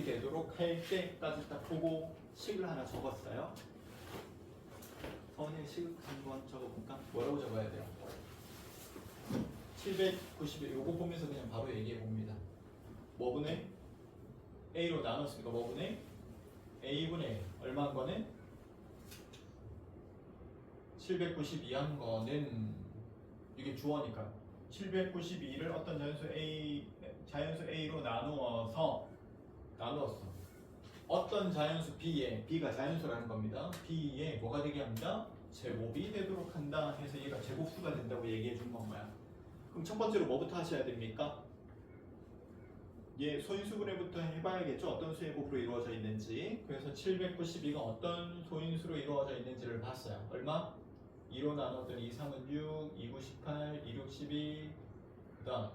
제곱이 되도록 할 때까지 딱 보고 식을 하나 적었어요. 선의 식 한번 적어볼까? 뭐라고 적어야 돼요? 791 요거 보면서 그냥 바로 얘기해 봅니다. 뭐분의 A로 나눴으니까 뭐분의 A분의 얼마인 거는 792 한 거는 이게 주어니까 792를 어떤 자연수 A로 나누었어. 어떤 자연수 B에, B가 자연수라는 겁니다. B에 뭐가 되게 합니다? 제곱이 되도록 한다 해서 얘가 제곱수가 된다고 얘기해 준 건가요? 그럼 첫 번째로 뭐부터 하셔야 됩니까? 예, 소인수분해부터 해봐야겠죠. 어떤 수의 곱으로 이루어져 있는지. 그래서 792가 어떤 소인수로 이루어져 있는지를 봤어요. 얼마? 2로 나눴더니 2, 3은 6, 2, 9, 18, 2, 6, 12. 그 다음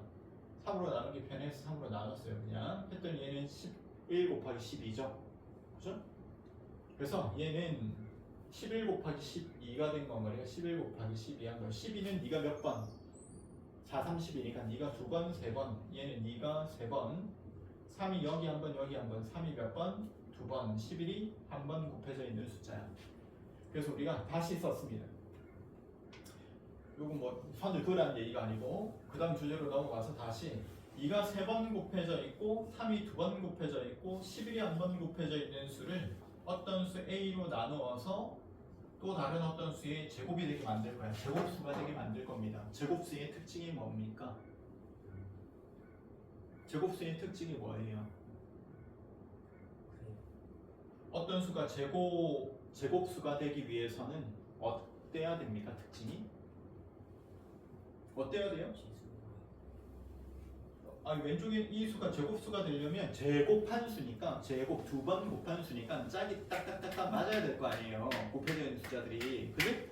3으로 나누기 편해서 3으로 나눴어요. 그냥 했더니 얘는 11 곱하기 12죠. 그죠? 그래서 얘는 11 곱하기 12가 된 건가요? 11 곱하기 12 한 거예요. 12는 네가 몇 번? 4, 30이니까 네가 2번, 3번. 얘는 네가 3번. 3이 여기 한 번, 여기 한 번. 3이 몇 번? 2번. 11이 한 번 곱해져 있는 숫자야. 그래서 우리가 다시 썼습니다. 요건 뭐 선을 그으라는 얘기가 아니고 그 다음 주제로 넘어가서 다시 2가 3번 곱해져 있고 3이 2번 곱해져 있고 11이 한 번 곱해져 있는 수를 어떤 수 A로 나누어서 또 다른 어떤 수의 제곱이 되게 만들 거야. 제곱수가 되게 만들 겁니다. 제곱수의 특징이 뭡니까? 제곱수의 특징이 뭐예요? 어떤 수가 제곱수가 되기 위해서는 어때야 됩니까? 특징이? 어때야 돼요? 왼쪽에 이 수가 제곱수가 되려면 제곱한 수니까 제곱 2번 곱한 수니까 짝이 딱딱딱딱 맞아야 될 거 아니에요. 곱해져 있는 숫자들이. 그지?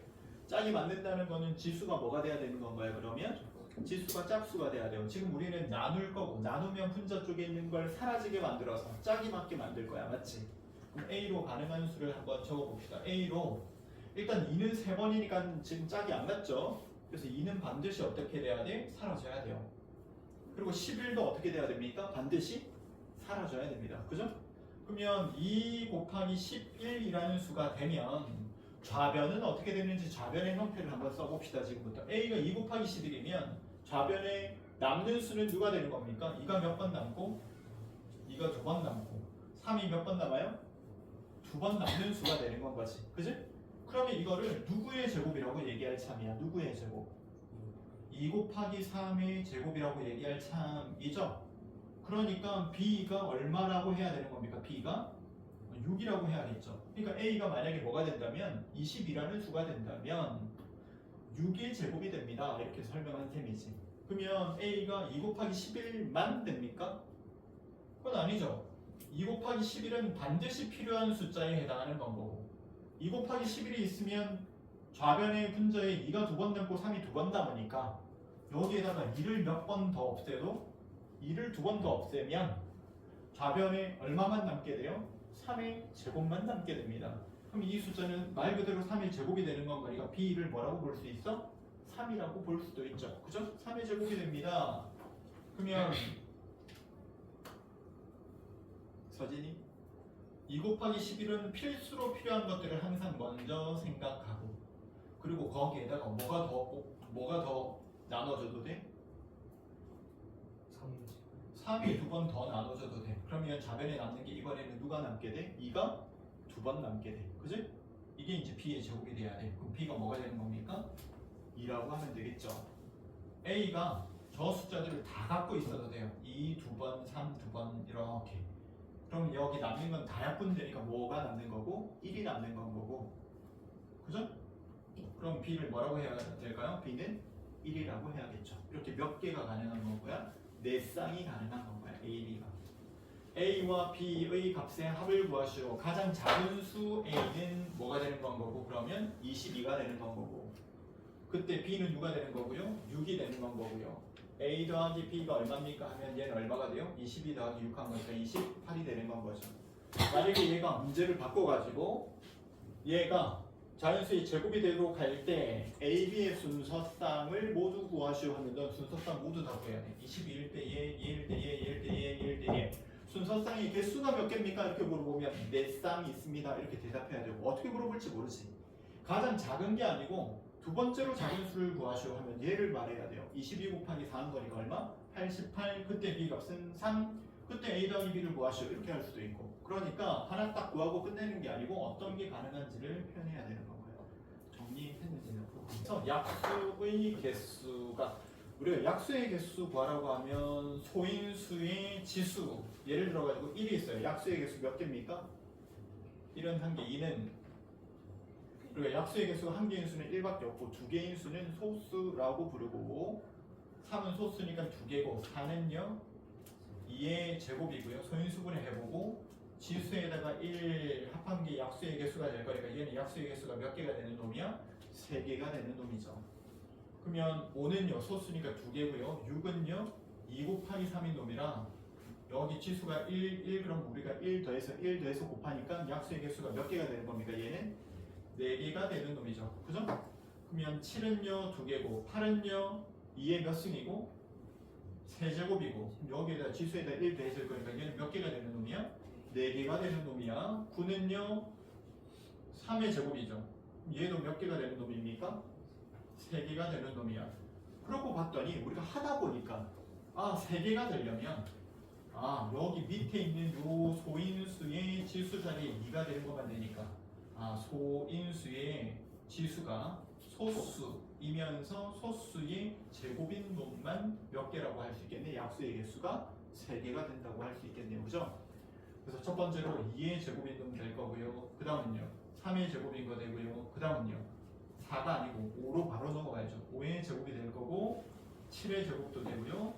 짝이 맞는다는 거는 지수가 뭐가 돼야 되는 건가요? 그러면 지수가 짝수가 돼야 돼요. 지금 우리는 나눌 거고 나누면 분자 쪽에 있는 걸 사라지게 만들어서 짝이 맞게 만들 거야. 맞지? 그럼 A로 가능한 수를 한번 적어봅시다. A로 일단 2는 3번이니까 지금 짝이 안 맞죠? 그래서 2는 반드시 어떻게 돼야 돼? 사라져야 돼요. 그리고 11도 어떻게 돼야 됩니까? 반드시 사라져야 됩니다. 그죠? 그러면 2 곱하기 11이라는 수가 되면 좌변은 어떻게 되는지 좌변의 형태를 한번 써봅시다. 지금부터 A가 2 곱하기 11이면 좌변에 남는 수는 누가 되는 겁니까? 2가 몇 번 남고 2가 2번 남고 3이 몇 번 남아요? 2번 남는 수가 되는 건 거지. 그지? 그러면 이거를 누구의 제곱이라고 얘기할 참이야? 누구의 제곱? 2 곱하기 3의 제곱이라고 얘기할 참이죠. 그러니까 B가 얼마라고 해야 되는 겁니까? B가 6이라고 해야겠죠. 그러니까 A가 만약에 뭐가 된다면 20이라는 수가 된다면 6의 제곱이 됩니다. 이렇게 설명한 셈이지. 그러면 A가 2 곱하기 11만 됩니까? 그건 아니죠. 2 곱하기 11은 반드시 필요한 숫자에 해당하는 건 거고 2 곱하기 11이 있으면 좌변의 분자에 2가 2번 남고 3이 2번 남으니까 여기에다가 2를 몇 번 더 없애도 2를 2번 더 없애면 좌변에 얼마만 남게 돼요? 3의 제곱만 남게 됩니다. 그럼 이 숫자는 말 그대로 3의 제곱이 되는 건 거니까 B를 뭐라고 볼 수 있어? 3이라고 볼 수도 있죠. 그죠? 3의 제곱이 됩니다. 그러면 서진이 2 곱하기 11은 필수로 필요한 것들을 항상 먼저 생각하고 그리고 거기에다가 뭐가 더 나눠줘도 돼? 3이 2번 더 나눠줘도 돼. 그러면 좌변에 남는 게 이번에는 누가 남게 돼? 2가 2번 남게 돼. 그지? 이게 이제 B의 제곱이 돼야 돼. 그럼 B가 뭐가 되는 겁니까? 2라고 하면 되겠죠. A가 저 숫자들을 다 갖고 있어도 돼요. 2, 2번, 3, 2번 이렇게. 그럼 여기 남는 건 다 약분되니까 뭐가 남는 거고 1이 남는 건 거고. 그죠? 그럼 B를 뭐라고 해야 될까요? B는 1이라고 해야겠죠. 이렇게 몇 개가 가능한 거고요? 4쌍이 가능한 건가요? A, B가. A와 B의 값의 합을 구하시오. 가장 작은 수 A는 뭐가 되는 건 거고 그러면 22가 되는 건 거고 그때 B는 누가 되는 거고요? 6이 되는 건 거고요. A 더하기 B가 얼마입니까? 하면 얘는 얼마가 돼요? 22 더하기 6 한 거니까 28이 되는 건 거죠. 만약에 얘가 문제를 바꿔가지고 얘가 자연수의 제곱이 되도록 할 때 A, B의 순서쌍을 모두 구하시오 하면 넌 순서쌍 모두 다 구해야 돼. 22일 때 얘, 얘일 때 얘, 얘일 때 얘, 얘일 때 얘. 순서상의 개수가 몇 개입니까? 이렇게 물어보면 4쌍이 있습니다. 이렇게 대답해야 되고 어떻게 물어볼지 모르지. 가장 작은 게 아니고 두 번째로 작은 수를 구하시오 하면 얘를 말해야 돼요. 22 곱하기 4한 거니까 얼마? 88. 그때 B값은 3. 그때 A 더하기 B를 구하시오. 이렇게 할 수도 있고. 그러니까 하나 딱 구하고 끝내는 게 아니고 어떤 게 가능한지를 표현해야 되는 거고요. 정리했는지는 그래서 약수의 개수가 우리가 약수의 개수 구하라고 하면 소인수의 지수 예를 들어가지고 1이 있어요. 약수의 개수 몇 개입니까? 1은 1개, 2는 우리가 약수의 개수가 한 개인 수는 1밖에 없고 두 개인 수는 소수라고 부르고 3은 소수니까 두 개고 4는요 2의 제곱이고요. 소인수분해 해보고 지수에다가 1 합한 게 약수의 개수가 될 거니까 얘는 약수의 개수가 몇 개가 되는 놈이야? 3개가 되는 놈이죠. 그러면 5는요 소수니까 2개고요. 6은요 2 곱하기 3인 놈이라 여기 지수가 1 그럼 우리가 1 더해서 곱하니까 약수의 개수가 몇 개가 되는 겁니까? 얘는 4개가 되는 놈이죠. 그죠? 그러면 7은요 2개고 8은요 2의 몇 승이고 3제곱이고 여기에다 지수에다 1 더했을 거니까 얘는 몇 개가 되는 놈이야? 4개가 되는 놈이야. 9는요 3의 제곱이죠. 얘도 몇 개가 되는 놈입니까? 3개가 되는 놈이야. 그러고 봤더니 우리가 하다 보니까 3개가 되려면 여기 밑에 있는 요 소인수의 지수 자리에 2가 되는 것만 되니까 소인수의 지수가 소수이면서 소수의 제곱인 놈만 몇 개라고 할 수 있겠네. 약수의 개수가 3개가 된다고 할 수 있겠네요. 그죠? 그래서 첫 번째로 2의 제곱인 놈 될 거고요. 그 다음은요 3의 제곱인 거 되고요. 그 다음은요 4가 아니고 5로 바로 넘어가야죠. 5의 제곱이 될 거고 7의 제곱도 되고요.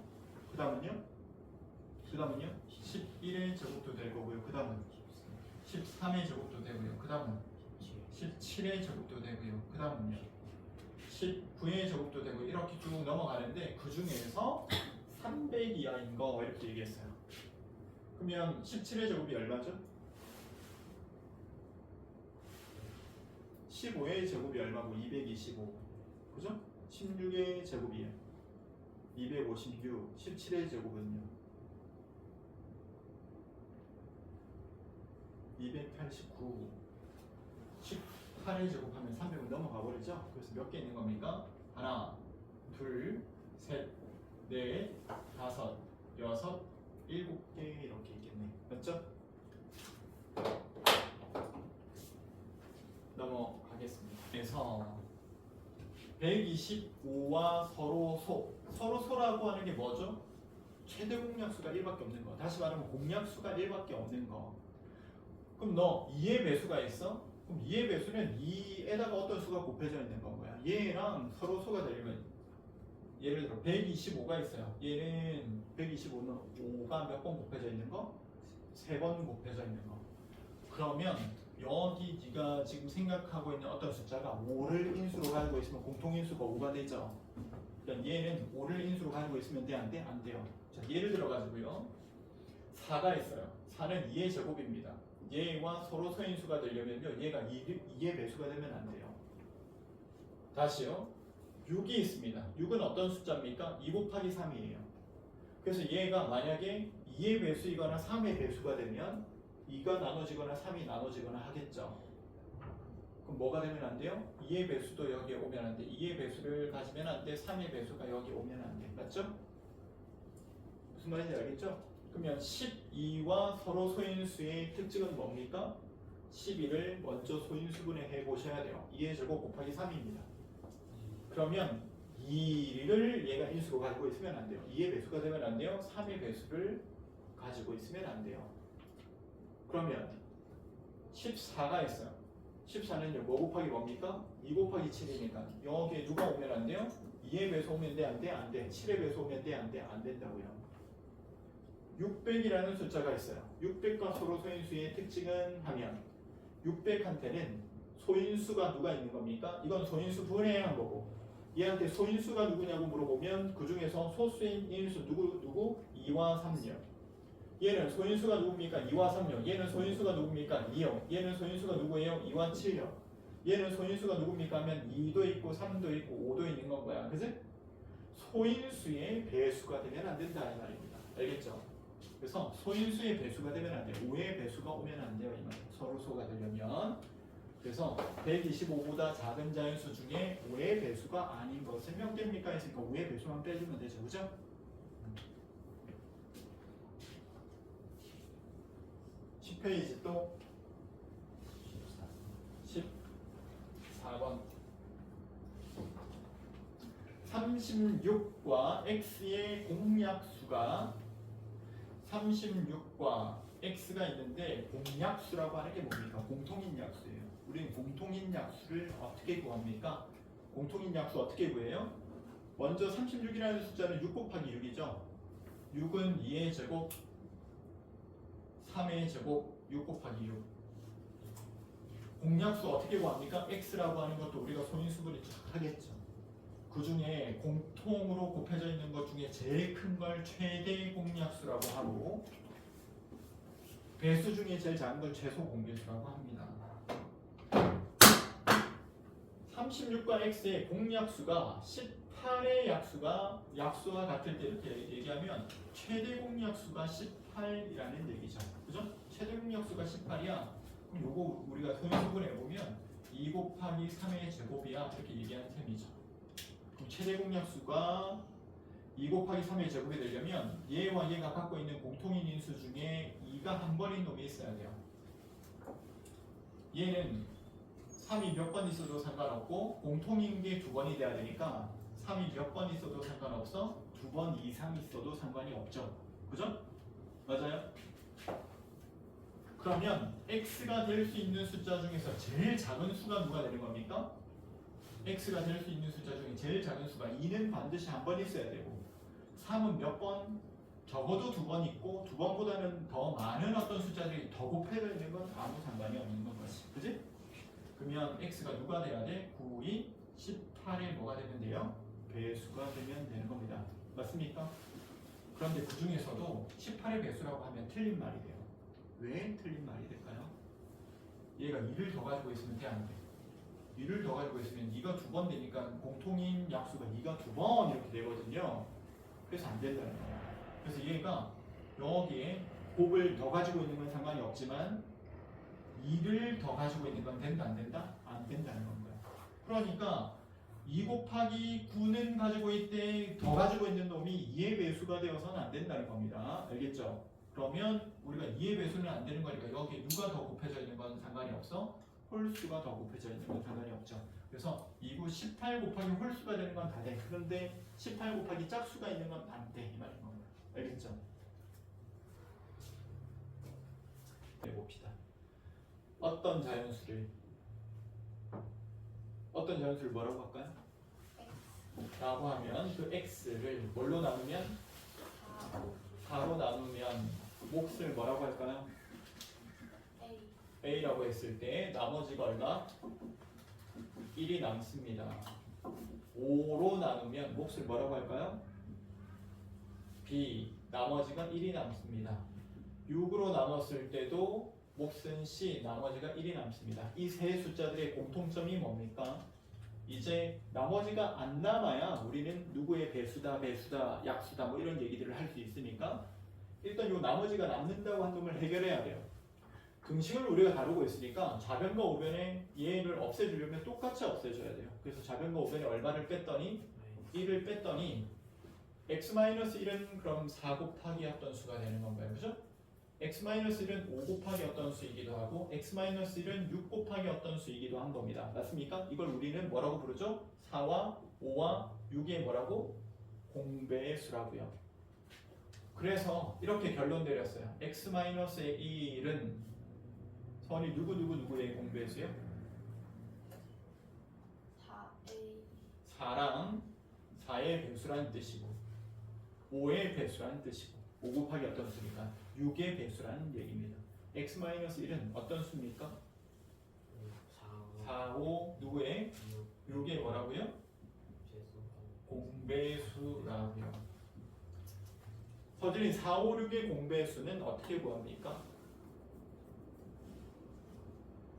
그 다음은요 11의 제곱도 될 거고요. 그 다음은 13의 제곱도 되고요. 그 다음은 17의 제곱도 되고요. 그 다음은요 19의 제곱도 되고 이렇게 쭉 넘어가는데 그 중에서 300 이하인 거 이렇게 얘기했어요. 그러면 17의 제곱이 얼마죠? 15의 제곱이 얼마고? 225. 그죠? 16의 제곱이에요. 256. 17의 제곱은요? 289. 18의 제곱하면 300은 넘어가 버리죠? 그래서 몇 개 있는 겁니까? 하나, 둘, 셋, 넷, 다섯, 여섯, 7개 이렇게 있겠네. 맞죠? 넘어가겠습니다. 그래서 125와 서로소라고 하는 게 뭐죠? 최대 공약수가 1밖에 없는 거. 다시 말하면 공약수가 1밖에 없는 거. 그럼 너 2의 배수가 있어? 그럼 2의 배수는 2에다가 어떤 수가 곱해져 있는 건 거야. 얘랑 서로소가 되려면 예를 들어 125가 있어요. 얘는 125는 5가 몇 번 곱해져 있는 거? 3번 곱해져 있는 거. 그러면 여기 네가 지금 생각하고 있는 어떤 숫자가 5를 인수로 가지고 있으면 공통인수가 5가 되죠. 그러니까 얘는 5를 인수로 가지고 있으면 돼? 안 돼? 안 돼요. 자, 예를 들어 가지고요. 4가 있어요. 4는 2의 제곱입니다. 얘와 서로 소인수가 되려면요. 얘가 2의 배수가 되면 안 돼요. 다시요. 6이 있습니다. 6은 어떤 숫자입니까? 2 곱하기 3이에요. 그래서 얘가 만약에 2의 배수이거나 3의 배수가 되면 2가 나눠지거나 3이 나눠지거나 하겠죠. 그럼 뭐가 되면 안 돼요? 2의 배수도 여기에 오면 안 돼. 2의 배수를 가지면 안 돼. 3의 배수가 여기 오면 안 돼. 맞죠? 무슨 말인지 알겠죠? 그러면 12와 서로 소인수의 특징은 뭡니까? 12를 먼저 소인수분해 해보셔야 돼요. 2의 제곱 곱하기 3입니다. 그러면 2를 얘가 인수로 가지고 있으면 안 돼요. 2의 배수가 되면 안 돼요. 3의 배수를 가지고 있으면 안 돼요. 그러면 14가 있어요. 14는요 뭐 곱하기 뭡니까? 2 곱하기 7이니까 여기에 누가 오면 안 돼요? 2의 배수 오면 돼? 안 돼? 안 돼. 7의 배수 오면 돼? 안 돼? 안 된다고요. 600이라는 숫자가 있어요. 600과 서로 소인수의 특징은 하면 600한테는 소인수가 누가 있는 겁니까? 이건 소인수 분해한 거고 얘한테 소인수가 누구냐고 물어보면 그 중에서 소수인 인수 누구? 2와 3요. 얘는 소인수가 누굽니까? 2와 3요. 얘는 소인수가 누굽니까? 2요. 얘는 소인수가 누구예요? 2와 7요. 얘는 소인수가 누굽니까? 하면 2도 있고 3도 있고 5도 있는 건 거야. 그지? 소인수의 배수가 되면 안 된다 이 말입니다. 알겠죠? 그래서 소인수의 배수가 되면 안 돼요. 5의 배수가 오면 안 돼요. 이 말이에요. 서로 소가 되려면. 그래서 125보다 작은 자연수 중에 5의 배수가 아닌 것은 몇 개입니까? 했으니까 5의 배수만 빼주면 되죠. 그죠? 10페이지 또 14번 36과 x의 공약수가 36과 x가 있는데 공약수라고 하는 게 뭡니까? 공통인 약수예요. 우리는 공통인 약수를 어떻게 구합니까? 공통인 약수 어떻게 구해요? 먼저 36이라는 숫자는 6 곱하기 6이죠. 6은 2의 제곱 3의 제곱 6 곱하기 6. 공약수 어떻게 구합니까? x라고 하는 것도 우리가 소인수분이 쫙 하겠죠. 그 중에 공통으로 곱해져 있는 것 중에 제일 큰 걸 최대 공약수라고 하고 배수 중에 제일 작은 걸 최소 공배수라고 합니다. 36과 x의 공약수가 18의 약수와 같을 때 이렇게 얘기하면 최대 공약수가 18이라는 얘기죠. 그죠? 최대 공약수가 18이야. 그럼 요거 우리가 소인수분해 보면 2 곱하기 3의 제곱이야. 이렇게 얘기하는 셈이죠. 그럼 최대 공약수가 2 곱하기 3의 제곱이 되려면 얘와 얘가 갖고 있는 공통인 인수 중에 2가 한 번인 놈이 있어야 돼요. 얘는 3이 몇 번 있어도 상관없고 공통인 게 2번이 돼야 되니까 3이 몇 번 있어도 상관없어. 2번 이상 있어도 상관이 없죠. 그죠? 맞아요? 그러면 x가 될 수 있는 숫자 중에서 제일 작은 수가 누가 되는 겁니까? x가 될 수 있는 숫자 중에 제일 작은 수가 2는 반드시 한 번 있어야 되고 3은 몇 번? 적어도 2번 있고 2번보다는 더 많은 어떤 숫자들이 더 곱해져 있는 건 아무 상관이 없는 건 거지. 그지? 그러면 x가 누가 돼야 돼? 9, 2, 18에 뭐가 되면 돼요? 배수가 되면 되는 겁니다. 맞습니까? 그런데 그 중에서도 18의 배수라고 하면 틀린 말이 돼요. 왜 틀린 말이 될까요? 얘가 2를 더 가지고 있으면 돼, 안 돼? 2를 더 가지고 있으면 2가 2번 되니까 공통인 약수가 2가 2번 이렇게 되거든요. 그래서 안 된다는 거예요. 그래서 얘가 여기에 곱을 더 가지고 있는 건 상관이 없지만 2를 더 가지고 있는 건 된다, 안 된다? 안 된다는 겁니다. 그러니까 2 곱하기 9는 가지고 있대 더 가지고 있는 놈이 2의 배수가 되어서는 안 된다는 겁니다. 알겠죠? 그러면 우리가 2의 배수는 안 되는 거니까 여기 누가 더 곱해져 있는 건 상관이 없어. 홀수가 더 곱해져 있는 건 상관이 없죠. 그래서 2구 18 곱하기 홀수가 되는 건 다 돼. 그런데 18 곱하기 짝수가 있는 건 안 돼. 이 말인 겁니다. 알겠죠? 해봅시다. 어떤 자연수를 뭐라고 할까요? 라고 하면 그 x를 뭘로 나누면 4로 나누면 몫을 뭐라고 할까요? a라고 했을 때 나머지가 얼마? 1이 남습니다. 5로 나누면 몫을 뭐라고 할까요? b 나머지가 1이 남습니다. 6으로 나눴을 때도 몫은 c 나머지가 1이 남습니다. 이 세 숫자들의 공통점이 뭡니까? 이제 나머지가 안 남아야 우리는 누구의 배수다, 약수다 뭐 이런 얘기들을 할 수 있으니까 일단 요 나머지가 남는다고 한 놈을 해결해야 돼요. 등식을 우리가 다루고 있으니까 좌변과 우변에 얘를 없애주려면 똑같이 없애줘야 돼요. 그래서 좌변과 우변에 얼마를 뺐더니 1을 뺐더니 x-1은 그럼 4 곱하기 어떤 수가 되는 건가요? 그죠? x-1은 5 곱하기 어떤 수이기도 하고 x-1은 6 곱하기 어떤 수이기도 한 겁니다. 맞습니까? 이걸 우리는 뭐라고 부르죠? 4와 5와 6의 뭐라고? 공배의 수라고요. 그래서 이렇게 결론 내렸어요. x-의 1은 선이 누구의 공배수요? 4랑 4의 배수라는 뜻이고 5의 배수라는 뜻이고 5 곱하기 어떤 수니까 6의 배수라는 얘기입니다. x-1은 어떤 수입니까? 4, 5 누구의? 6의 뭐라고요? 공배수라고요. 서술인 4, 5, 6의 공배수는 어떻게 구합니까?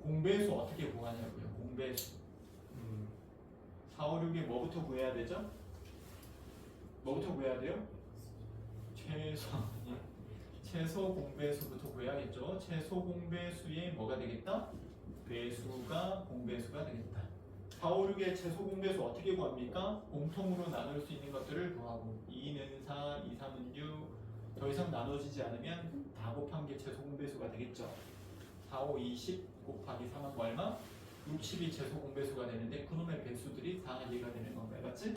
공배수 어떻게 구하냐고요? 공배수 4, 5, 6에 뭐부터 구해야 되죠? 뭐부터 구해야 돼요? 최소 공배수부터 구해야겠죠. 최소 공배수의 뭐가 되겠다? 배수가 공배수가 되겠다. 4, 5, 6의 최소 공배수 어떻게 구합니까? 공통으로 나눌 수 있는 것들을 구하고 2는 4, 2, 3은 6. 더 이상 나눠지지 않으면 다 곱한 게 최소 공배수가 되겠죠. 4, 5, 20 곱하기 3은 얼마? 60이 최소 공배수가 되는데 그놈의 배수들이 다 얘가 되는 건가요? 맞지?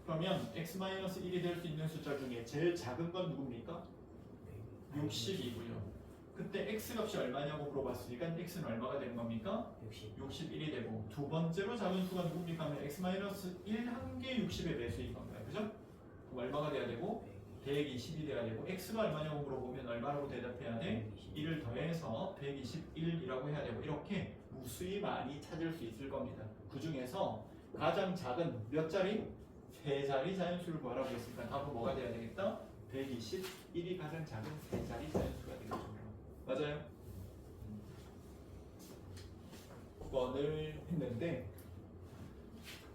그러면 x-1이 될 수 있는 숫자 중에 제일 작은 건 누굽니까? 60이고요. 그때 x 값이 얼마냐고 물어봤으니까 x는 얼마가 되는 겁니까? 61이 되고 두 번째로 작은 수가 누굽니까? 하면 x-1 한 개 60의 배수인 건가요? 그죠? 그럼 얼마가 돼야 되고? 120이 돼야 되고 x가 얼마냐고 물어보면 얼마라고 대답해야 돼? 1을 더해서 121이라고 해야 되고 이렇게 무수히 많이 찾을 수 있을 겁니다. 그 중에서 가장 작은 몇 자리? 3자리 자연수를 구하라고 했으니까 답은 뭐가 돼야 되겠다? 121이 가장 작은 3자리 자연수가 되겠죠. 맞아요? 9번을 했는데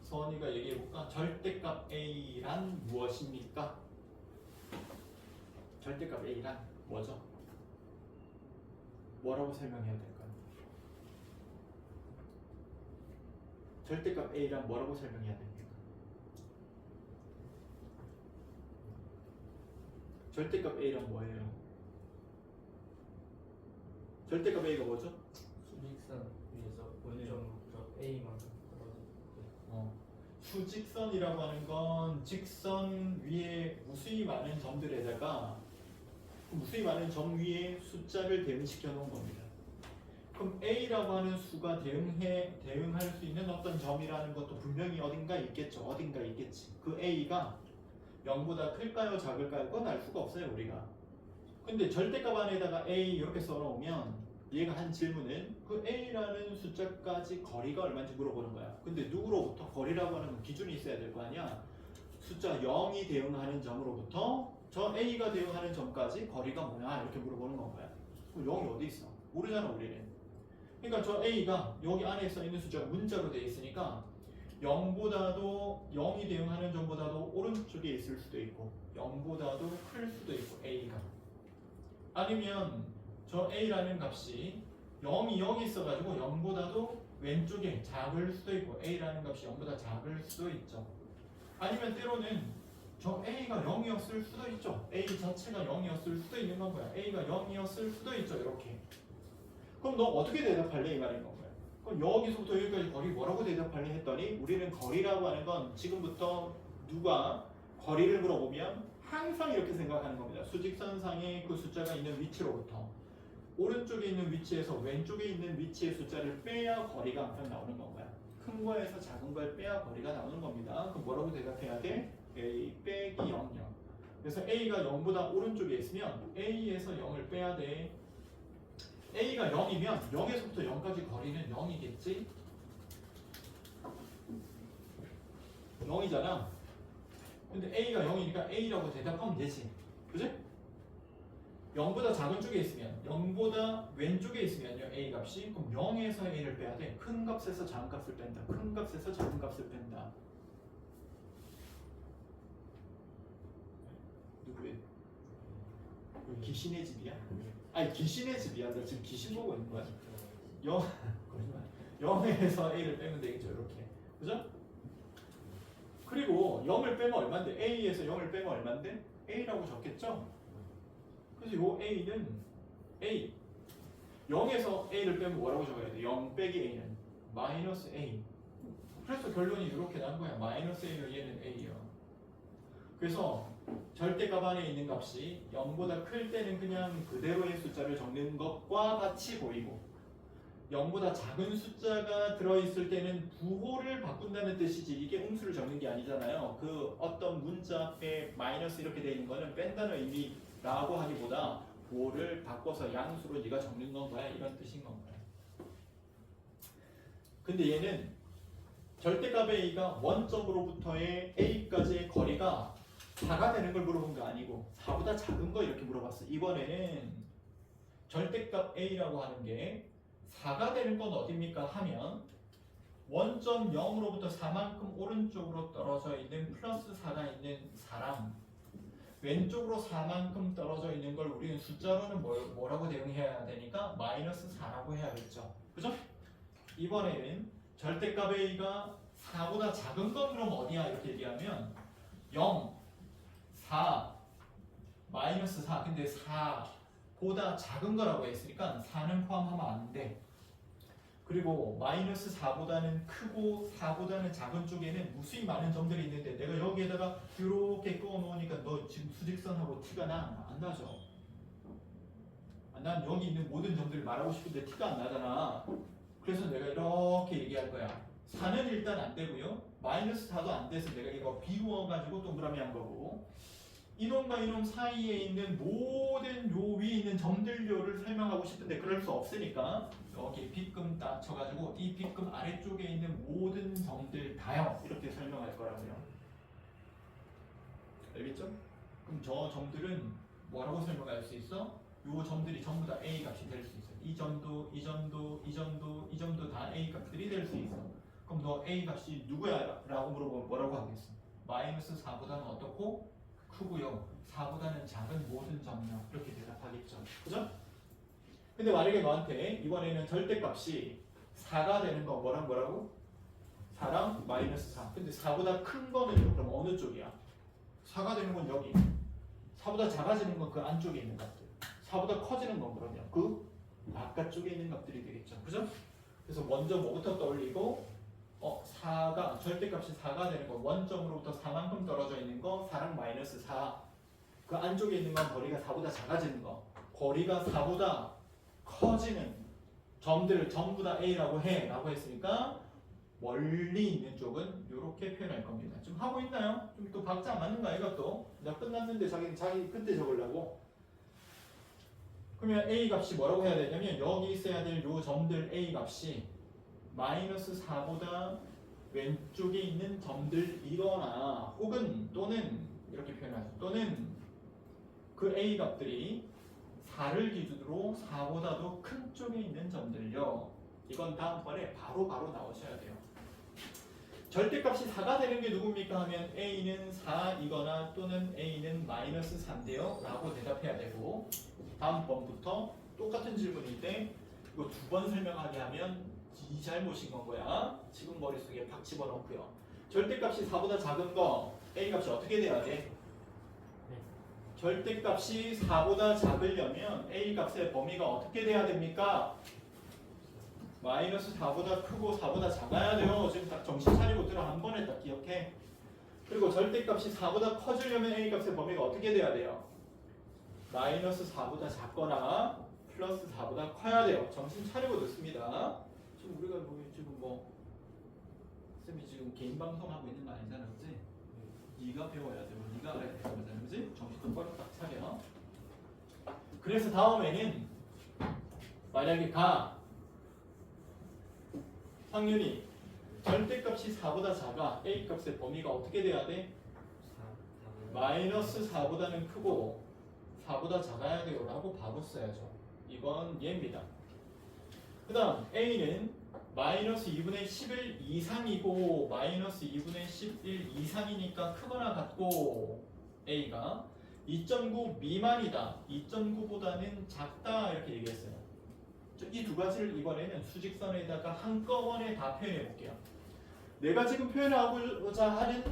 서원이가 얘기해볼까? 절대값 A란 무엇입니까? 절대값 A란 뭐죠? 뭐라고 설명해야 될까요? 절대값 A란 뭐라고 설명해야 됩니까? 절대값 A란 뭐예요? 절대값 A가 뭐죠? 수직선 위에서 원점부터 A만큼 떨어지고 수직선이라고 하는 건 직선 위에 무수히 많은 점들에다가 그 무수히 많은 점 위에 숫자를 대응시켜 놓은 겁니다. 그럼 A라고 하는 수가 대응할 수 있는 어떤 점이라는 것도 분명히 어딘가 있겠죠. 어딘가 있겠지. 그 A가 0보다 클까요? 작을까요? 그건 알 수가 없어요 우리가. 근데 절대값 안에다가 A 이렇게 써놓으면 얘가 한 질문은 그 A라는 숫자까지 거리가 얼마인지 물어보는 거야. 근데 누구로부터? 거리라고 하는 기준이 있어야 될 거 아니야. 숫자 0이 대응하는 점으로부터 저 A가 대응하는 점까지 거리가 뭐냐 이렇게 물어보는 건가요. 그럼 0이 어디 있어? 모르잖아 우리는. 그러니까 저 A가 여기 안에 써있는 숫자가 문자로 되어 있으니까 0보다도 0이 대응하는 점보다도 오른쪽에 있을 수도 있고 0보다도 클 수도 있고 A가 아니면 저 A라는 값이 0이 여기 있어가지고 0보다도 왼쪽에 작을 수도 있고 A라는 값이 0보다 작을 수도 있죠. 아니면 때로는 저 A가 0이었을 수도 있죠. A 자체가 0이었을 수도 있는 건 거야. A가 0이었을 수도 있죠. 이렇게. 그럼 너 어떻게 대답할래? 이 말인 건가요. 그럼 여기서부터 여기까지 거리 뭐라고 대답할래 했더니 우리는 거리라고 하는 건 지금부터 누가 거리를 물어보면 항상 이렇게 생각하는 겁니다. 수직선상에 그 숫자가 있는 위치로부터 오른쪽에 있는 위치에서 왼쪽에 있는 위치의 숫자를 빼야 거리가 항상 나오는 건가요. 큰 거에서 작은 걸 빼야 거리가 나오는 겁니다. 그럼 뭐라고 대답해야 돼? A 빼기 0, 0. 그래서 A가 0보다 오른쪽에 있으면 A에서 0을 빼야 돼. A가 0이면 0에서부터 0까지 거리는 0이겠지? 0이잖아. 근데 A가 0이니까 A라고 대답하면 되지. 그지? 0보다 작은 쪽에 있으면 0보다 왼쪽에 있으면요 A 값이 그럼 0에서 A를 빼야 돼. 큰 값에서 작은 값을 뺀다. 큰 값에서 작은 값을 뺀다. 누구의? 귀신의 집이야? 아니 귀신의 집이야. 나 지금 귀신 보고 있는 거야. 0에서 A를 빼면 되겠죠. 이렇게. 그죠? 그리고 0을 빼면 얼마인데? A에서 0을 빼면 얼마인데? A라고 적겠죠? 그래서 요 A는 A 0에서 A를 빼면 뭐라고 적어야 돼? 0 빼기 A는 마이너스 A. 그래서 결론이 이렇게 난 거야. 마이너스 A로 얘는 A야. 그래서 절대값 안에 있는 값이 0보다 클 때는 그냥 그대로의 숫자를 적는 것과 같이 보이고 0보다 작은 숫자가 들어있을 때는 부호를 바꾼다는 뜻이지 이게 음수를 적는 게 아니잖아요. 그 어떤 문자 앞에 마이너스 이렇게 돼 있는 거는 뺀다는 의미라고 하기보다 부호를 바꿔서 양수로 네가 적는 건 거야 이런 뜻인 건 거야. 근데 얘는 절대값의 A가 원점으로부터의 A까지의 거리가 4가 되는 걸 물어본 거 아니고 4보다 작은 거 이렇게 물어봤어. 이번에는 절대값 A라고 하는 게 4가 되는 건 어딥니까 하면 원점 0으로부터 4만큼 오른쪽으로 떨어져 있는 플러스 4가 있는 사람 왼쪽으로 4만큼 떨어져 있는 걸 우리는 숫자로는 뭐라고 대응해야 되니까 마이너스 4라고 해야겠죠. 그죠? 이번에는 절대값 A가 4보다 작은 건 그럼 어디야? 이렇게 얘기하면 0, 4, 마이너스 4. 근데 4보다 작은 거라고 했으니까 4는 포함하면 안 돼. 그리고 마이너스 4보다는 크고 4보다는 작은 쪽에는 무수히 많은 점들이 있는데 내가 여기에다가 이렇게 끄어 놓으니까 너 지금 수직선하고 티가 나? 안 나죠? 난 여기 있는 모든 점들을 말하고 싶은데 티가 안 나잖아. 그래서 내가 이렇게 얘기할 거야. 4는 일단 안 되고요. 마이너스 4도 안 돼서 내가 이거 비워가지고 동그라미 한 거고, 이놈과 이놈 사이에 있는 모든 요 위에 있는 점들료를 설명하고 싶은데 그럴 수 없으니까 여기 빗금 딱 쳐가지고 이 빗금 아래쪽에 있는 모든 점들 다요 이렇게 설명할 거라고요. 알겠죠? 그럼 저 점들은 뭐라고 설명할 수 있어? 요 점들이 전부 다 A 값이 될 수 있어. 이 점도, 이 점도, 이 점도, 이 점도 다 A 값들이 될 수 있어. 그럼 너 A 값이 누구야? 라고 물어보면 뭐라고 하겠어? 마이너스 4보다는 어떻고? 크고요. 4보다는 작은 모든 점이요. 이렇게 대답하겠죠. 그죠? 근데 만약에 너한테 이번에는 절대값이 4가 되는 거 뭐라고? 4랑 마이너스 4. 근데 4보다 큰 거는 그럼 어느 쪽이야? 4가 되는 건 여기. 4보다 작아지는 건 그 안쪽에 있는 값들. 4보다 커지는 건 그러면 그 바깥쪽에 있는 값들이 되겠죠. 그죠? 그래서 먼저 뭐부터 떠올리고 4가 절대값이 4가 되는 거 원점으로부터 4만큼 떨어져 있는 거 4랑 마이너스 4. 그 안쪽에 있는 건 거리가 4보다 작아지는 거. 거리가 4보다 커지는 점들을 전부 다 A라고 해 라고 했으니까 멀리 있는 쪽은 이렇게 표현할 겁니다. 좀 하고 있나요? 좀 또 박자 안 맞는가 이것도? 나 끝났는데 자기 그때 적으려고. 그러면 A 값이 뭐라고 해야 되냐면 여기 있어야 될 요 점들 A 값이 마이너스 4보다 왼쪽에 있는 점들이거나 혹은 또는 이렇게 표현하죠. 또는 그 A 값들이 4를 기준으로 4보다도 큰 쪽에 있는 점들요. 이건 다음번에 바로 나오셔야 돼요. 절대값이 4가 되는 게 누굽니까 하면 A는 4이거나 또는 A는 마이너스 4인데요 라고 대답해야 되고, 다음번부터 똑같은 질문인데 이거 2번 설명하게 하면 이 잘못인 건 거야. 지금 머릿속에 팍 집어넣고요. 절대값이 4보다 작은 거 A값이 어떻게 돼야 돼? 절대값이 4보다 작으려면 A값의 범위가 어떻게 돼야 됩니까? 마이너스 4보다 크고 4보다 작아야 돼요. 지금 딱 정신 차리고 들어 한 번에 딱 기억해. 그리고 절대값이 4보다 커지려면 A값의 범위가 어떻게 돼야 돼요? 마이너스 4보다 작거나 플러스 4보다 커야 돼요. 정신 차리고 듣습니다. 지금 우리가 지금 쌤이 지금 개인 방송하고 있는 거 아니잖아, 그치? 네가 배워야 되고 네가 알아야 되는 거잖아, 그치? 정신 똑바로 딱 차려. 그래서 다음에는 만약에 상윤이 절대값이 4보다 작아. A값의 범위가 어떻게 돼야 돼? 마이너스 4보다는 크고 4보다 작아야 돼요 라고 바로 써야죠. 이건 얘입니다. 그 다음 A는 마이너스 2분의 11 이상이고 마이너스 2분의 11 이상이니까 크거나 같고, A가 2.9 미만이다. 2.9보다는 작다 이렇게 얘기했어요. 이 두 가지를 이번에는 수직선에다가 한꺼번에 다 표현해 볼게요. 내가 지금 표현하고자 하는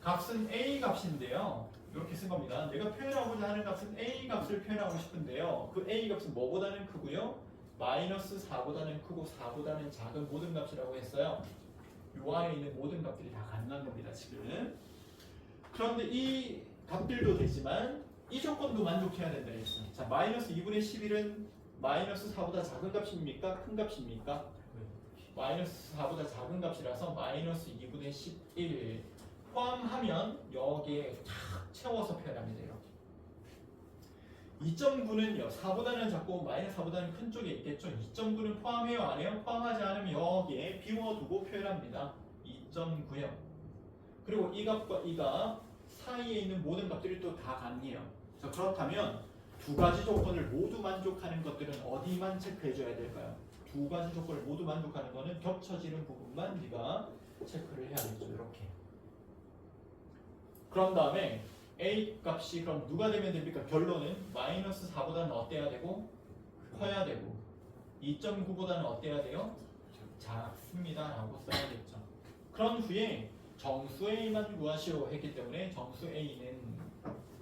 값은 A 값인데요. 이렇게 쓴 겁니다. 내가 표현하고자 하는 값은 A 값을 표현하고 싶은데요. 그 A 값은 뭐보다는 크고요. 마이너스 4보다는 크고 4보다는 작은 모든 값이라고 했어요. 요 안에 있는 모든 값들이 다 가능한 겁니다, 지금. 그런데 이 값들도 되지만 이 조건도 만족해야 된다 했어요. 자, 마이너스 2분의 11은 마이너스 4보다 작은 값입니까? 큰 값입니까? 마이너스 4보다 작은 값이라서 마이너스 2분의 11 포함하면 여기에 탁 채워서 표현하면 돼요. 2.9는요 4보다는 작고 마이너스 4보다는 큰 쪽에 있겠죠. 2.9는 포함해요 안 해요? 포함하지 않으면 여기에 비워두고 표현합니다. 2.9요. 그리고 이 값과 이 값 사이에 있는 모든 값들이 또 다 같네요. 자, 그렇다면 두 가지 조건을 모두 만족하는 것들은 어디만 체크해줘야 될까요? 두 가지 조건을 모두 만족하는 거는 겹쳐지는 부분만 네가 체크를 해야겠죠. 이렇게. 그런 다음에 A 값이 그럼 누가 되면 됩니까? 결론은 마이너스 4보다는 어때야 되고 커야 되고 2.9보다는 어때야 돼요? 작습니다 라고 써야겠죠. 그런 후에 정수 A만 구하시오 했기 때문에 정수 A는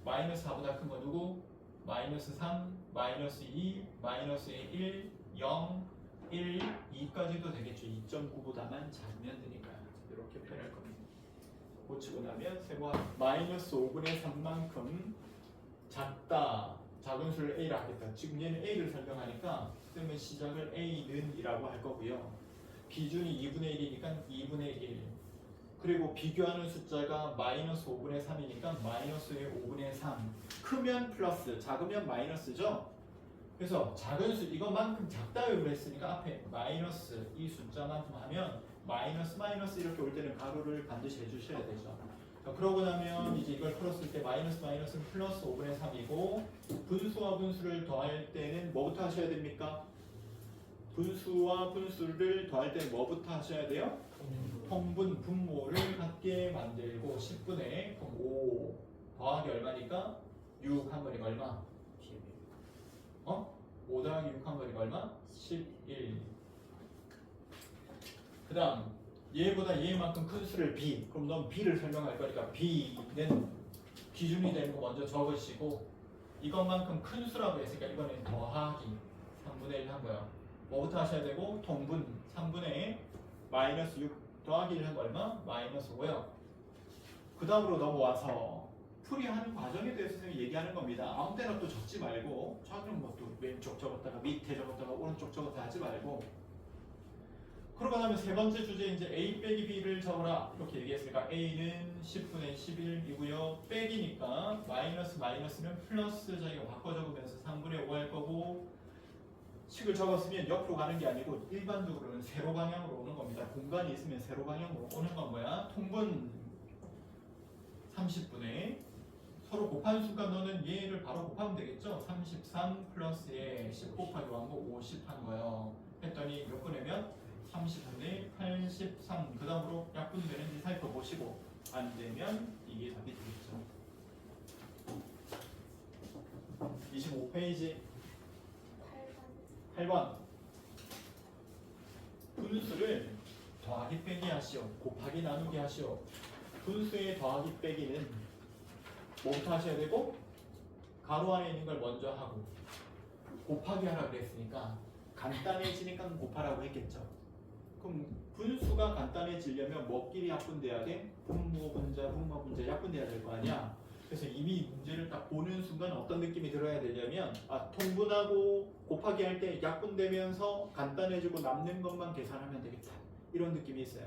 마이너스 4보다 큰 거 누구? 마이너스 3, 마이너스 2, 마이너스 1, 0, 1, 2까지도 되겠죠. 2.9보다만 작으면 되니까요. 이렇게 표현할 겁니다. 고치고 나면 세모함 마이너스 5분의 3만큼 작다. 작은 수를 A라 하겠다. 지금 얘는 A를 설명하니까 쌤은 시작을 A는 이라고 할 거고요. 비중이 2분의 1이니까 2분의 1. 그리고 비교하는 숫자가 마이너스 5분의 3이니까 마이너스의 5분의 3. 크면 플러스, 작으면 마이너스죠. 그래서 작은 수 이것만큼 작다고 했으니까 앞에 마이너스 이 숫자만큼 하면 마이너스 마이너스 이렇게 올 때는 가로를 반드시 해주셔야 되죠. 자, 그러고 나면 이제 이걸 풀었을 때 마이너스 마이너스는 플러스 5분의 3이고 분수와 분수를 더할 때는 뭐부터 하셔야 됩니까? 분수와 분수를 더할 때는 뭐부터 하셔야 돼요? 통분 분모를 같게 만들고 10분의 5 더하기 얼마니까? 6 한 번이가 얼마? 5 더하기 6 한 번이가 얼마? 11. 그 다음 얘보다 얘만큼 큰 수를 B. 그럼 넌 B를 설명할 거니까 B는 기준이 되는 거 먼저 적으시고 이것만큼 큰 수라고 했으니까 이거는 더하기 3분의 1 한 거야. 뭐부터 하셔야 되고 통분 3분의 마이너스 6 더하기 1 한 거 얼마? 마이너스 5요. 그 다음으로 넘어와서 풀이하는 과정에 대해서 선생님이 얘기하는 겁니다. 아무 때나 또 적지 말고 처음 뭐또 왼쪽 적었다가 밑에 적었다가 오른쪽 적었다 하지 말고 그러고 나면 세 번째 주제 이제 A 빼기 B를 적어라 이렇게 얘기했으니까 A는 10분의 11이고요. 빼기니까 마이너스 마이너스는 플러스 저희가 바꿔 적으면서 3분의 5 할 거고 식을 적었으면 옆으로 가는 게 아니고 일반적으로는 세로 방향으로 오는 겁니다. 공간이 있으면 세로 방향으로 오는 건 뭐야? 통분 30분의 서로 곱하는 순간 너는 얘를 바로 곱하면 되겠죠? 33 플러스에 10 곱하기 1고 50 한 거예요. 했더니 몇 분이면 30분의 83. 그 다음으로 약분되는지 살펴보시고 안 되면 이게 답이 되겠죠. 25페이지 8번 분수를 더하기 빼기 하시오. 곱하기 나누기 하시오. 분수의 더하기 빼기는 뭐부터 하셔야 되고 가로 안에 있는 걸 먼저 하고 곱하기 하라 그랬으니까 간단해지니까 곱하라고 했겠죠. 그럼 분수가 간단해지려면 뭐끼리 약분돼야 돼? 분모 분자 분모 분자 약분돼야 될 거 아니야. 그래서 이미 문제를 딱 보는 순간 어떤 느낌이 들어야 되냐면 통분하고 곱하기 할 때 약분되면서 간단해지고 남는 것만 계산하면 되겠다 이런 느낌이 있어요.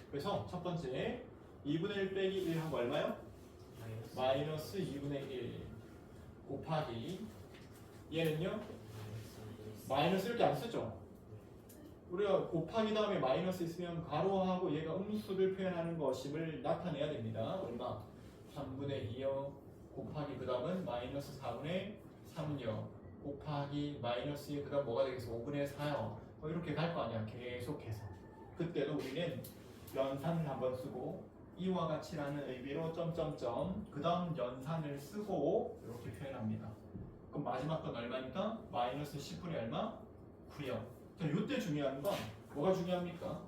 그래서 첫 번째 2분의 1 빼기 1 한 거 얼마요? 마이너스 2분의 1 곱하기 얘는요? 마이너스 이렇게 안 쓰죠? 우리가 곱하기 다음에 마이너스 있으면 가로하고 얘가 음수를 표현하는 것임을 나타내야 됩니다. 얼마? 3분의 2요 곱하기 그 다음은 마이너스 4분의 3요 곱하기 마이너스 2 그 다음 뭐가 되겠어? 5분의 4요 이렇게 갈 거 아니야 계속해서. 그때도 우리는 연산을 한번 쓰고 이와 같이라는 의미로 점점점 그 다음 연산을 쓰고 이렇게 표현합니다. 그럼 마지막 건 얼마니까? 마이너스 10분의 얼마? 9요. 자, 이때 중요한 건 뭐가 중요합니까?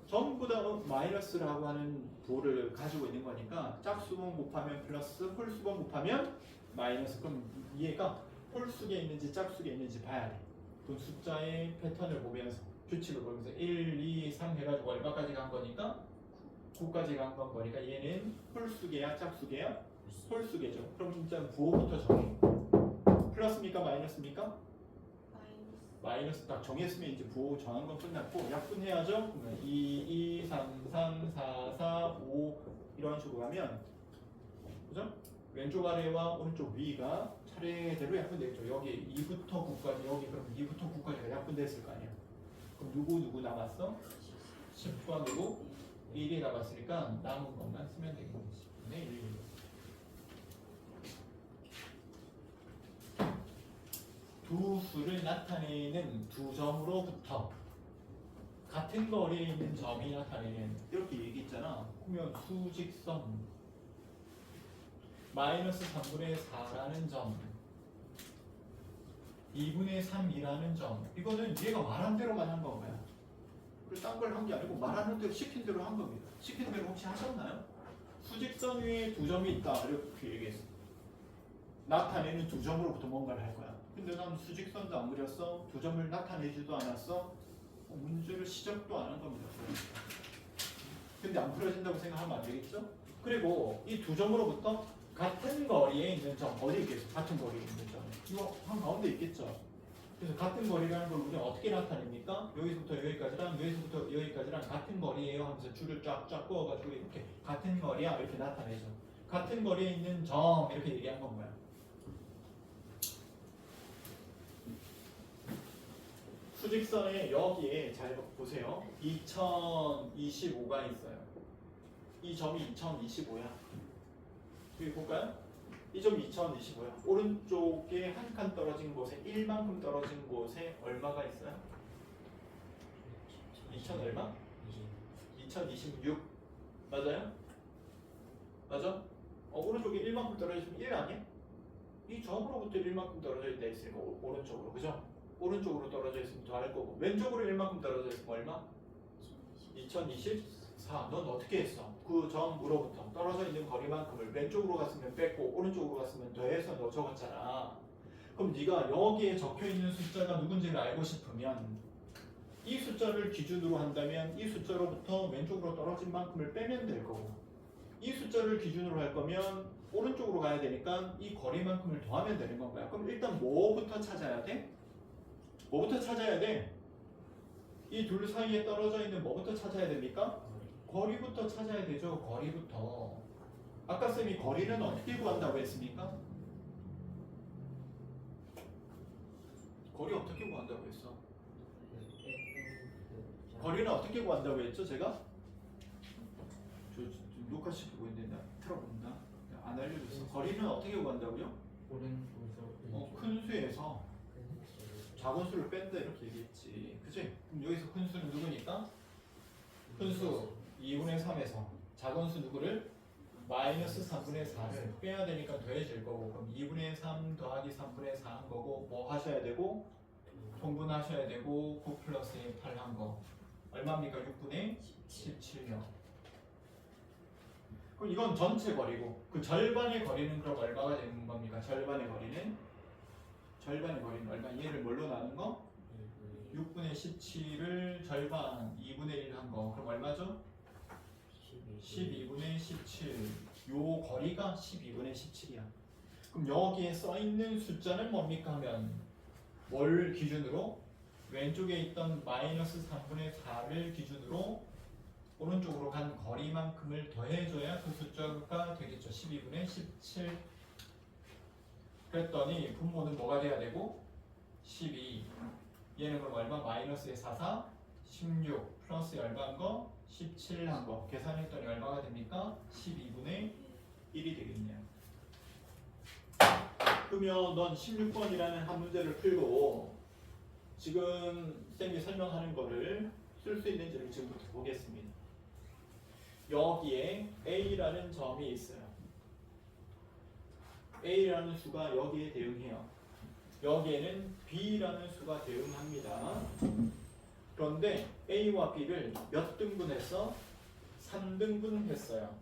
전부 다 마이너스라고 하는 부호를 가지고 있는 거니까 짝수분 곱하면 플러스 홀수분 곱하면 마이너스. 그럼 얘가 홀수에 있는지 짝수에 있는지 봐야 돼. 그 숫자의 패턴을 보면서 규칙을 보면서 1, 2, 3 해가지고 얼마까지 간 거니까 9까지 간 건 거니까 얘는 홀수계야 짝수계야? 홀수계죠. 그럼 일단 부호부터 정해. 플러스입니까 마이너스입니까? 마이너스 딱 정했으면 이제 부호 정한 건 끝났고 약분해야죠. 그러면 2, 2, 3, 3, 4, 4, 5 이런 식으로 가면 그죠? 왼쪽 아래와 오른쪽 위가 차례대로 약분되겠죠. 여기 2부터 9까지 여기 그럼 2부터 9까지가 약분됐을 거 아니야. 그럼 누구 남았어? 10과 누구? 1이 남았으니까 남은 것만 쓰면 되겠지. 10분의 1. 두 수를 나타내는 두 점으로부터 같은 거리에 있는 점이 나타내는 이렇게 얘기했잖아. 그러면 수직선 마이너스 3분의 4라는 점, 2분의 3이라는 점. 이거는 얘가 말한 대로만 한 거고요. 그리고 딴 걸 한 게 아니고 말하는 대로 시킨 대로 한 겁니다. 시킨 대로 혹시 하셨나요? 수직선 위에 두 점이 있다 이렇게 얘기했어. 나타내는 두 점으로부터 뭔가를 할 거야. 근데 난 수직선도 안 그렸어. 두 점을 나타내지도 않았어. 문제를 시작도 안 한 겁니다. 근데 안 풀어진다고 생각하면 안 되겠죠? 그리고 이 두 점으로부터 같은 거리에 있는 점 어디 있겠어? 같은 거리에 있는 점 이거 한 가운데 있겠죠? 그래서 같은 거리라는 걸 우리가 어떻게 나타냅니까? 여기서부터 여기까지랑 여기서부터 여기까지랑 같은 거리예요 하면서 줄을 쫙쫙 그어가지고 이렇게 같은 거리야 이렇게 나타내죠. 같은 거리에 있는 점 이렇게 얘기한 건 뭐야? 수직선에 여기에 잘 보세요. 2025가 있어요. 이 점이 2025야. 여기 볼까요? 이 점이 2025야. 오른쪽에 한 칸 떨어진 곳에 1만큼 떨어진 곳에 얼마가 있어요? 2000 얼마? 2026 맞아요? 맞아? 오른쪽에 1만큼 떨어지면 1 아니야? 이 점으로부터 1만큼 떨어져 있다 했으니까 오른쪽으로 그죠? 오른쪽으로 떨어져 있으면 더할 거고 왼쪽으로 1만큼 떨어져 있으면 얼마? 2024. 넌 어떻게 했어? 그 점으로부터 떨어져 있는 거리만큼을 왼쪽으로 갔으면 뺐고 오른쪽으로 갔으면 더해서 너 적었잖아. 그럼 네가 여기에 적혀 있는 숫자가 누군지를 알고 싶으면 이 숫자를 기준으로 한다면 이 숫자로부터 왼쪽으로 떨어진 만큼을 빼면 될 거고 이 숫자를 기준으로 할 거면 오른쪽으로 가야 되니까 이 거리만큼을 더하면 되는 건 거야. 그럼 일단 뭐부터 찾아야 돼? 뭐부터 찾아야 돼? 이 둘 사이에 떨어져 있는 뭐부터 찾아야 됩니까? 거리부터 찾아야 되죠. 거리부터. 아까 쌤이 거리는 어떻게 구한다고 했습니까? 거리 어떻게 구한다고 했어? 거리는 어떻게 구한다고 했죠? 제가? 저 녹화시키고 있는데 나 틀어본다. 안 알려줬어. 거리는 어떻게 구한다고요? 큰 수에서 작은 수를 뺀다 이렇게 얘기했지. 그치? 그럼 여기서 큰 수는 누구니까? 큰 수 2분의 3에서 작은 수 누구를? 마이너스 3분의 4를 빼야 되니까 더해질 거고 그럼 2분의 3 더하기 3분의 4 한 거고 뭐 하셔야 되고? 통분하셔야 되고 9 플러스 8 한 거 얼마입니까? 6분의 17명. 그럼 이건 전체 거리고 그 절반의 거리는 그럼 얼마가 되는 겁니까? 절반의 거리는 얼마? 얘를 뭘로 나눈 거? 6분의 17을 절반 2분의 1 한 거 그럼 얼마죠? 12분의 17. 요 거리가 12분의 17이야. 그럼 여기에 써있는 숫자는 뭡니까 하면 뭘 기준으로? 왼쪽에 있던 마이너스 3분의 4를 기준으로 오른쪽으로 간 거리만큼을 더해줘야 그 숫자가 되겠죠. 12분의 17. 그랬더니 분모는 뭐가 돼야 되고? 12. 얘는 그럼 얼마? 마이너스에 4, 4, 16 플러스 얼마인 거? 17 한 거. 계산했더니 얼마가 됩니까? 12분의 1이 되겠네요. 그러면 넌 16번이라는 한 문제를 풀고 지금 쌤이 설명하는 거를 쓸 수 있는지를 지금부터 보겠습니다. 여기에 A라는 점이 있어요. A라는 수가 여기에 대응해요. 여기에는 B라는 수가 대응합니다. 그런데 A와 B를 몇 등분했어? 3등분 했어요.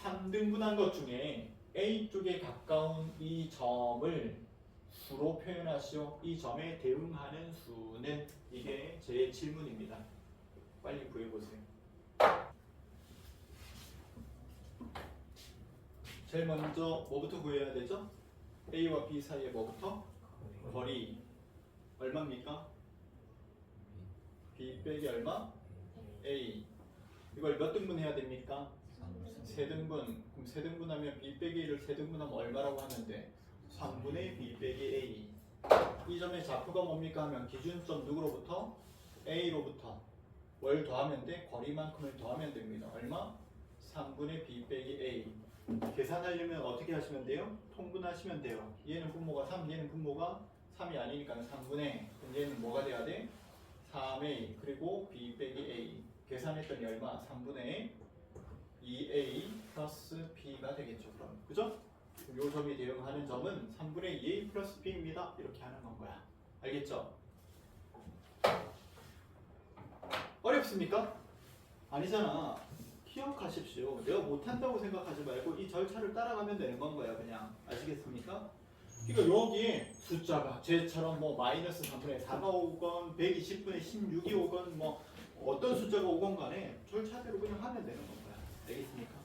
3등분한 것 중에 A 쪽에 가까운 이 점을 수로 표현하시오. 이 점에 대응하는 수는 이게 제 질문입니다. 빨리 구해보세요. 제일 먼저 뭐부터 구해야 되죠? A와 B 사이에 뭐부터? 거리 얼마입니까? B 빼기 얼마? A. 이걸 몇 등분 해야 됩니까? 3등분. 그럼 3등분하면 B 빼기 1을 3등분하면 얼마라고 하는데? 3분의 B 빼기 A. 이 점의 좌표가 뭡니까 하면 기준점 누구로부터? A로부터 뭘 더하면 돼? 거리만큼을 더하면 됩니다. 얼마? 3분의 B 빼기 A. 계산하려면 어떻게 하시면 돼요? 통분하시면 돼요. 얘는 분모가 3, 얘는 분모가 3이 아니니까 3분의, 그럼 얘는 뭐가 돼야 돼? 3A 그리고 B 빼기 A. 계산했더니 얼마? 3분의 2a 플러스 b가 되겠죠. 그럼 그죠? 요 점이 대응하는 점은 3분의 2a 플러스 b입니다. 이렇게 하는 건 거야. 알겠죠? 어렵습니까? 아니잖아. 기억하십시오. 내가 못한다고 생각하지 말고 이 절차를 따라가면 되는 건 거야. 그냥 아시겠습니까? 그러니까 여기 숫자가 쟤처럼 뭐 마이너스 3분의 4가 오건 120분의 16이 오건 뭐 어떤 숫자가 오건 간에 절차대로 그냥 하면 되는 건 거야. 알겠습니까?